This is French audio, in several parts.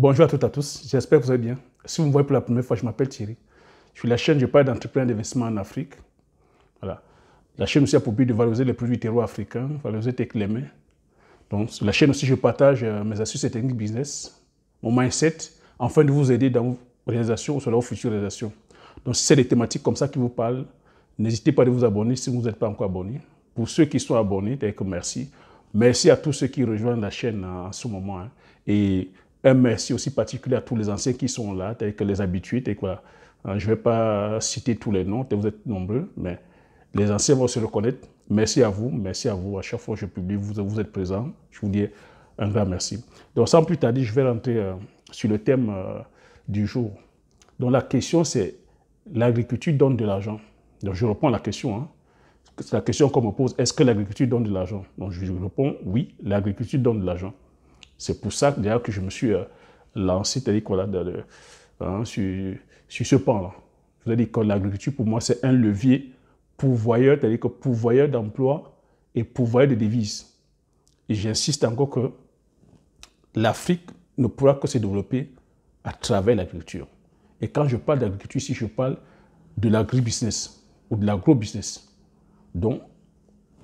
Bonjour à toutes et à tous, j'espère que vous allez bien. Si vous me voyez pour la première fois, je m'appelle Thierry. Je suis la chaîne, je parle d'entrepreneurs d'investissement en Afrique. Voilà. La chaîne aussi a pour but de valoriser les produits terroirs africains, valoriser tes cléments. Donc, sur la chaîne aussi, je partage mes astuces et techniques business, mon mindset, afin de vous aider dans vos réalisations ou sur vos futures réalisations. Donc, si c'est des thématiques comme ça qui vous parlent, n'hésitez pas à vous abonner si vous n'êtes pas encore abonné. Pour ceux qui sont abonnés, merci. Merci à tous ceux qui rejoignent la chaîne en ce moment. Et un merci aussi particulier à tous les anciens qui sont là, tels que les habitués. Voilà. Je ne vais pas citer tous les noms, vous êtes nombreux, mais les anciens vont se reconnaître. Merci à vous, merci à vous. À chaque fois que je publie, vous êtes présents. Je vous dis un grand merci. Donc, sans plus tarder, je vais rentrer sur le thème du jour. Donc, la question, c'est l'agriculture donne de l'argent. Donc, je reprends la question. C'est la question qu'on me pose, est-ce que l'agriculture donne de l'argent? Donc, je réponds, oui, l'agriculture donne de l'argent. C'est pour ça d'ailleurs que je me suis lancé sur ce pan-là. Je vous ai dit que l'agriculture, pour moi, c'est un levier pourvoyeur, c'est-à-dire que pourvoyeur d'emploi et pourvoyeur de devises. Et j'insiste encore que l'Afrique ne pourra que se développer à travers l'agriculture. Et quand je parle d'agriculture, ici, je parle de l'agribusiness ou de l'agrobusiness. Donc,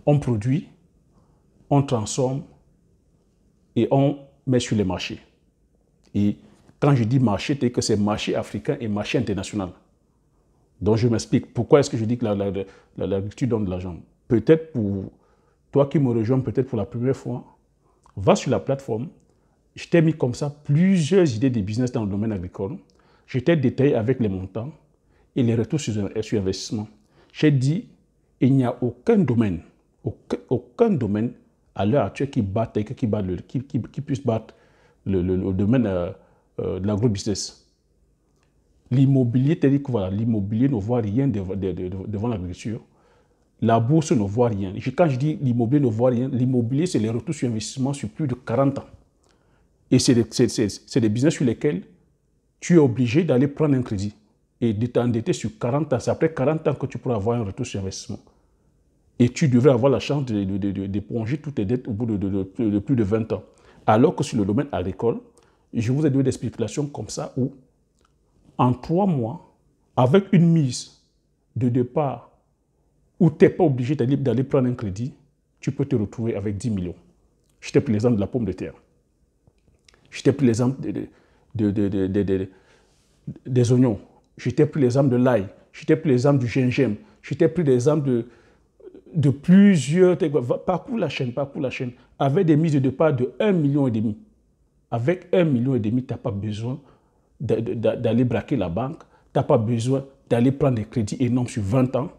on produit, on transforme et on met sur les marchés. Et quand je dis marché, c'est que c'est marché africain et marché international. Donc, je m'explique. Pourquoi est-ce que je dis que l'agriculture donne de l'argent? Peut-être pour toi qui me rejoins, peut-être pour la première fois, va sur la plateforme. Je t'ai mis comme ça plusieurs idées de business dans le domaine agricole. Je t'ai détaillé avec les montants et les retours sur investissement. J'ai dit, il n'y a aucun domaine à l'heure actuelle qui puisse battre le domaine de l'agrobusiness. L'immobilier, c'est-à-dire que voilà, l'immobilier ne voit rien devant l'agriculture. La bourse ne voit rien. Quand je dis l'immobilier ne voit rien, l'immobilier, c'est les retours sur investissement sur plus de 40 ans. Et c'est des business sur lesquels tu es obligé d'aller prendre un crédit et de t'endetter sur 40 ans. C'est après 40 ans que tu pourras avoir un retour sur investissement. Et tu devrais avoir la chance d'éponger toutes tes dettes au bout de plus de 20 ans. Alors que sur le domaine agricole, je vous ai donné des spéculations comme ça où, en 3 mois, avec une mise de départ où tu n'es pas obligé d'aller prendre un crédit, tu peux te retrouver avec 10 millions. Je t'ai pris l'exemple de la pomme de terre. Je t'ai pris l'exemple des oignons. Je t'ai pris l'exemple de l'ail. Je t'ai pris l'exemple du gingembre. Je t'ai pris l'exemple de plusieurs, parcours la chaîne, avec des mises de départ de 1,5 million. Avec 1,5 million, tu n'as pas besoin d'aller braquer la banque, tu n'as pas besoin d'aller prendre des crédits énormes sur 20 ans,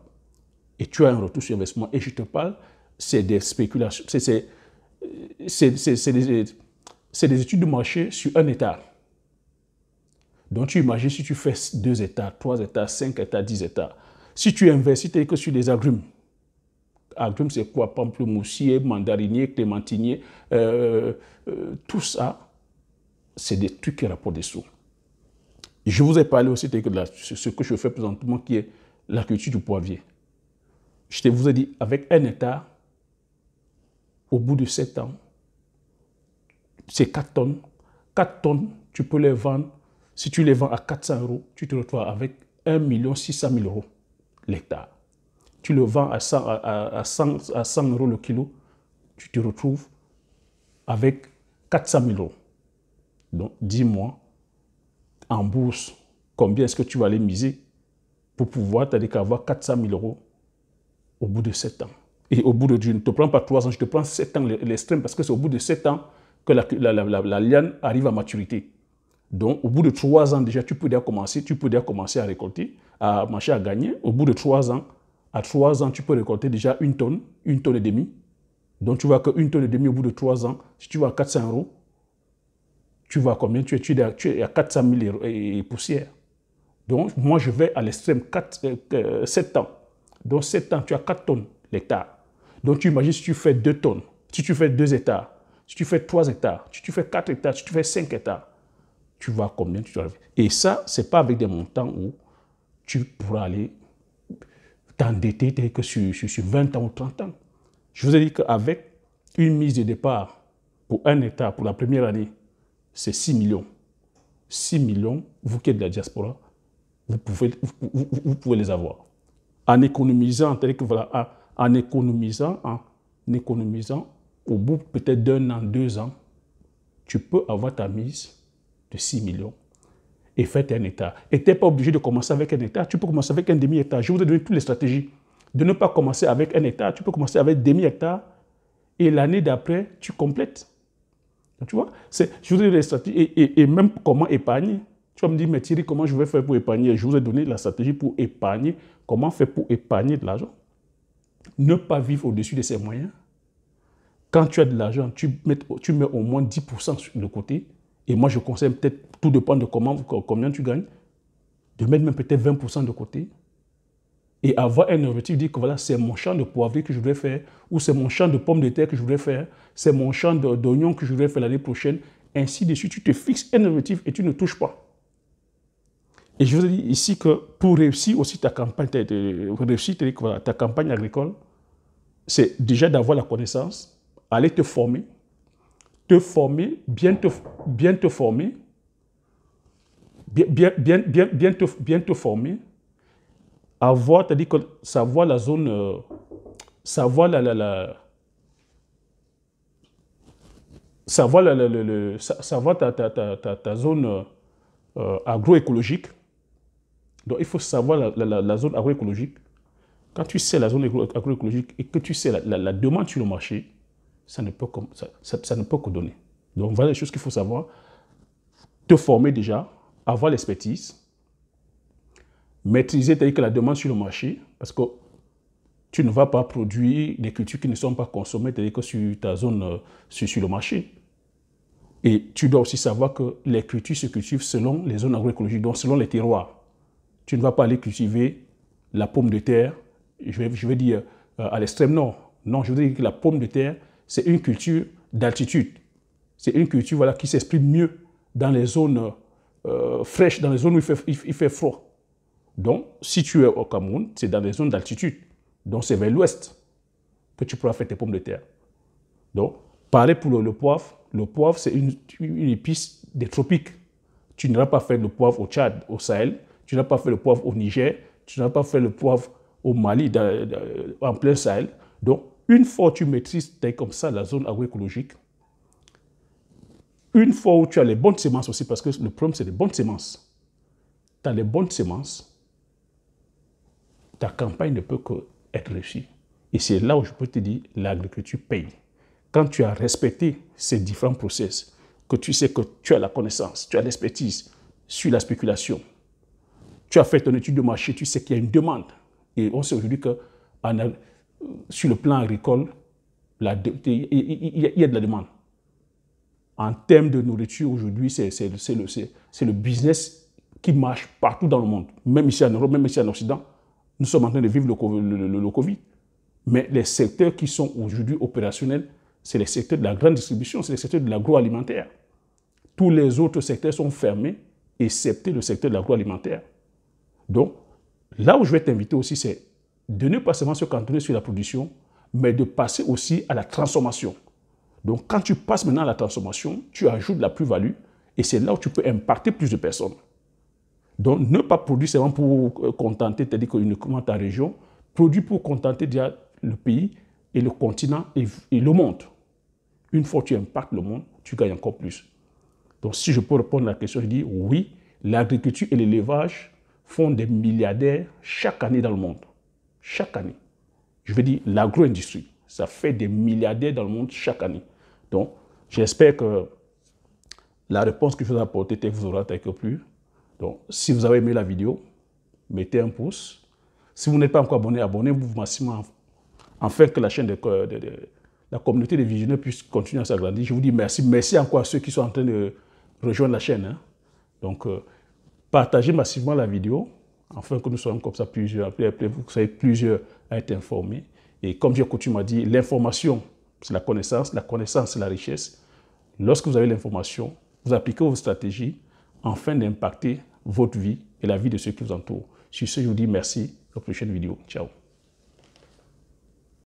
et tu as un retour sur investissement. Et je te parle, c'est des spéculations, c'est des études de marché sur 1 hectare. Donc tu imagines si tu fais 2 hectares, 3 hectares, 5 hectares, 10 hectares. Si tu investis que sur des agrumes, agrumes, c'est quoi? Pamplemoussier, mandarinier, clémentinier, tout ça, c'est des trucs qui rapportent des sous. Je vous ai parlé aussi de ce que je fais présentement, qui est la culture du poivrier. Je vous ai dit, avec 1 hectare, au bout de 7 ans, c'est 4 tonnes. 4 tonnes, tu peux les vendre. Si tu les vends à 400 €, tu te retrouves avec 1,6 million l'hectare. Tu le vends à 100 € le kilo, tu te retrouves avec 400 000 €. Donc, dis-moi, en bourse, combien est-ce que tu vas aller miser pour pouvoir avoir 400 000 € au bout de 7 ans? Et au bout de, je ne te prends pas 3 ans, je te prends 7 ans l'extrême, parce que c'est au bout de 7 ans que la liane arrive à maturité. Donc, au bout de 3 ans, déjà, tu peux déjà commencer à récolter, à marcher, à gagner. Au bout de 3 ans, à 3 ans, tu peux récolter déjà 1 tonne et demie. Donc, tu vois que 1 tonne et demie au bout de 3 ans, si tu vas à 400 €, tu vas à combien? Tu es à 400 000 € et poussière. Donc, moi, je vais à l'extrême, 7 ans. Donc, 7 ans, tu as 4 tonnes l'hectare. Donc, tu imagines si tu fais 2 tonnes, si tu fais 2 hectares, si tu fais 3 hectares, si tu fais 4 hectares, si tu fais 5 hectares, tu vois combien tu dois. Et ça, ce n'est pas avec des montants où tu pourras aller t'endetter que sur 20 ans ou 30 ans. Je vous ai dit qu'avec une mise de départ pour 1 hectare pour la première année, c'est 6 millions. 6 millions, vous qui êtes de la diaspora, vous pouvez les avoir. En économisant, c'est-à-dire que voilà, en économisant, au bout peut-être d'1 an, 2 ans, tu peux avoir ta mise de 6 millions et faire un hectare. Et tu n'es pas obligé de commencer avec un hectare, tu peux commencer avec un demi-hectare. Je vous ai donné toutes les stratégies. De ne pas commencer avec un hectare, tu peux commencer avec demi-hectare et l'année d'après, tu complètes. Tu vois, je vous ai donné les stratégies et même comment épargner. Tu vas me dire, mais Thierry, comment je vais faire pour épargner? Je vous ai donné la stratégie pour épargner. Comment faire pour épargner de l'argent? Ne pas vivre au-dessus de ses moyens. Quand tu as de l'argent, tu mets au moins 10% sur le côté. Et moi, je conseille peut-être, tout dépend de combien tu gagnes, de mettre même peut-être 20% de côté. Et avoir un objectif, dire que voilà, c'est mon champ de poivrier que je voudrais faire, ou c'est mon champ de pommes de terre que je voudrais faire, c'est mon champ d'oignons que je voudrais faire l'année prochaine. Ainsi de suite, tu te fixes un objectif et tu ne touches pas. Et je vous ai dit ici que pour réussir aussi ta campagne, ta campagne agricole, c'est déjà d'avoir la connaissance, aller te former, bien te former, bien te former, avoir, c'est-à-dire que savoir la zone, savoir ta zone agroécologique. Donc, il faut savoir la zone agroécologique. Quand tu sais la zone agroécologique et que tu sais la demande sur le marché, ça ne peut que donner. Donc, voilà les choses qu'il faut savoir. Te former déjà, avoir l'expertise, maîtriser que la demande sur le marché, parce que tu ne vas pas produire des cultures qui ne sont pas consommées que sur ta zone, sur le marché. Et tu dois aussi savoir que les cultures se cultivent selon les zones agroécologiques, donc selon les terroirs. Tu ne vas pas aller cultiver la pomme de terre, je vais dire à l'extrême nord. Non, je veux dire que la pomme de terre, c'est une culture d'altitude. C'est une culture voilà, qui s'exprime mieux dans les zones fraîches, dans les zones où il fait froid. Donc, si tu es au Cameroun, c'est dans les zones d'altitude. Donc, c'est vers l'ouest que tu pourras faire tes pommes de terre. Donc, pareil pour le poivre. Le poivre, c'est une épice des tropiques. Tu n'iras pas faire le poivre au Tchad, au Sahel. Tu n'as pas fait le poivre au Niger, tu n'as pas fait le poivre au Mali, en plein Sahel. Donc, une fois que tu maîtrises comme ça la zone agroécologique, une fois où tu as les bonnes semences aussi, parce que le problème, c'est les bonnes semences. Tu as les bonnes semences, ta campagne ne peut qu'être réussie. Et c'est là où je peux te dire, l'agriculture paye. Quand tu as respecté ces différents process, que tu sais que tu as la connaissance, tu as l'expertise sur la spéculation, tu as fait ton étude de marché, tu sais qu'il y a une demande. Et on sait aujourd'hui que sur le plan agricole, il y a de la demande. En termes de nourriture, aujourd'hui, c'est le business qui marche partout dans le monde. Même ici en Europe, même ici en Occident, nous sommes en train de vivre le Covid. Mais les secteurs qui sont aujourd'hui opérationnels, c'est les secteurs de la grande distribution, c'est les secteurs de l'agroalimentaire. Tous les autres secteurs sont fermés, excepté le secteur de l'agroalimentaire. Donc, là où je vais t'inviter aussi, c'est de ne pas seulement se cantonner sur la production, mais de passer aussi à la transformation. Donc, quand tu passes maintenant à la transformation, tu ajoutes de la plus-value et c'est là où tu peux impacter plus de personnes. Donc, ne pas produire seulement pour contenter, c'est-à-dire uniquement ta région, produire pour contenter déjà le pays et le continent et le monde. Une fois que tu impactes le monde, tu gagnes encore plus. Donc, si je peux répondre à la question, je dis oui, l'agriculture et l'élevage font des milliardaires chaque année dans le monde. Chaque année. Je veux dire, l'agro-industrie, ça fait des milliardaires dans le monde chaque année. Donc, j'espère que la réponse que je vous ai apportée vous aura plu. Donc, si vous avez aimé la vidéo, mettez un pouce. Si vous n'êtes pas encore abonné, abonnez-vous massivement afin que la chaîne la communauté des visionneurs puisse continuer à s'agrandir. Je vous dis merci. Merci encore à ceux qui sont en train de rejoindre la chaîne. Hein. Donc, partagez massivement la vidéo afin que nous soyons comme ça plusieurs, vous soyez plusieurs à être informés. Et comme j'ai coutume à dire, l'information, c'est la connaissance, c'est la richesse. Lorsque vous avez l'information, vous appliquez vos stratégies afin d'impacter votre vie et la vie de ceux qui vous entourent. Sur ce, je vous dis merci. À la prochaine vidéo. Ciao.